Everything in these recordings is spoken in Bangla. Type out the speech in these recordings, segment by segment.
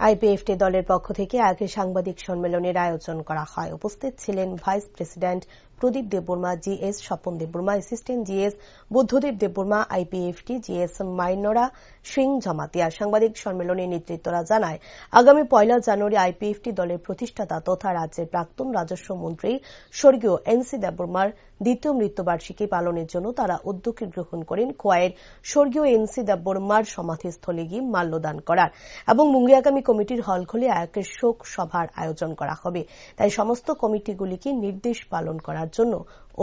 আইপিএফটি দলের পক্ষ থেকে এক সাংবাদিক সম্মেলনের আয়োজন করা হয়। উপস্থিত ছিলেন vice president Pradip Debbarma, GS Swapan Debbarma, assistant GS Buddhadev Debbarma, IPFT GS Mainra Singh Jamatia. সাংবাদিক সম্মেলনে নেতৃত্বরা জানায়, আগামী 1 জানুয়ারি আইপিএফটি দলের প্রতিষ্ঠাতা তথা রাজ্যের প্রাক্তন রাজস্ব মন্ত্রী স্বর্গীয় এনসি দেববর্মার দ্বিতীয় মৃত্যুবার্ষিকী পালনের জন্য তারা উদ্যোগ গ্রহণ করেন খোয়াইয়ের স্বর্গীয় এনসি দেববর্মার সমাধিস্থলে গিয়ে মাল্যদান করার এবং মুঙ্গিয়াকামী কমিটির হল খুলে এক শোক সভার আয়োজন করা হবে। তাই সমস্ত কমিটিগুলিকে নির্দেশ পালন করার জন্য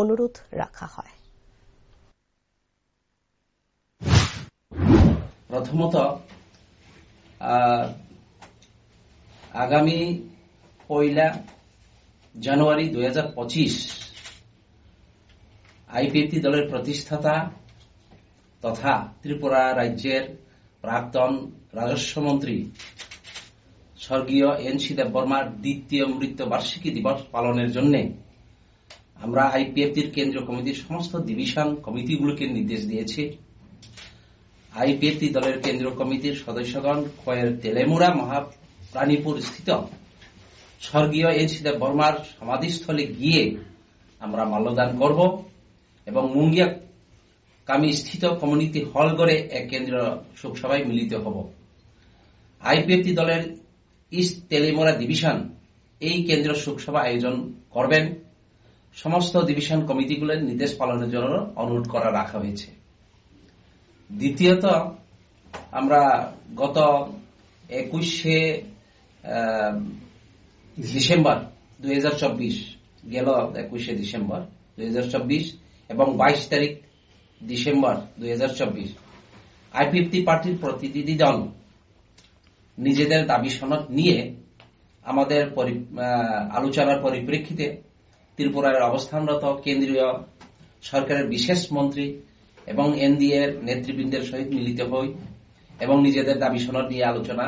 অনুরোধ রাখা হয়। প্রথমত, আগামী 1 জানুয়ারি 2025 আইপিএফটি দলের প্রতিষ্ঠাতা তথা ত্রিপুরা রাজ্যের প্রাক্তন রাজস্ব মন্ত্রী স্বর্গীয় এনসি দেববর্মার দ্বিতীয় মৃত্যুবার্ষিকী দিবস পালনের জন্য আমরা আইপিএফটির কেন্দ্রীয় কমিটির সমস্ত ডিভিশন কমিটিগুলোকে নির্দেশ দিয়েছি। আইপিএফটি দলের কেন্দ্রীয় কমিটির সদস্যগণ খোয়াইয়ের তেলেমুড়া মহাপ্রাণীপুর স্থিত স্বর্গীয় এনসি দেববর্মার সমাধিস্থলে গিয়ে আমরা মাল্যদান করব এবং মুঙ্গিয়াকামী স্থিত কমিউনিটি হল ঘরে এক কেন্দ্রীয় শোকসভায় মিলিত হব। আইপিএফটি দলের ইস্ট তেলেমুড়া ডিভিশন এই কেন্দ্রীয় শোকসভা আয়োজন করবেন। সমস্ত ডিভিশন কমিটিগুলোর নির্দেশ পালনের জন্য অনুরোধ করা রাখা হয়েছে। দ্বিতীয়ত, আমরা গত 21শে ডিসেম্বর 2024 গেল 21শে ডিসেম্বর 2024 এবং 22 তারিখ ডিসেম্বর 2024 আইপিএফটি পার্টির প্রতিনিধি দল নিজেদের দাবি সনদ নিয়ে আমাদের আলোচনার পরিপ্রেক্ষিতে ত্রিপুরার অবস্থানরত কেন্দ্রীয় সরকারের বিশেষ মন্ত্রী এবং এনডিএর নেতৃবৃন্দের সহিত মিলিত হই এবং নিজেদের দাবি সনদ নিয়ে আলোচনা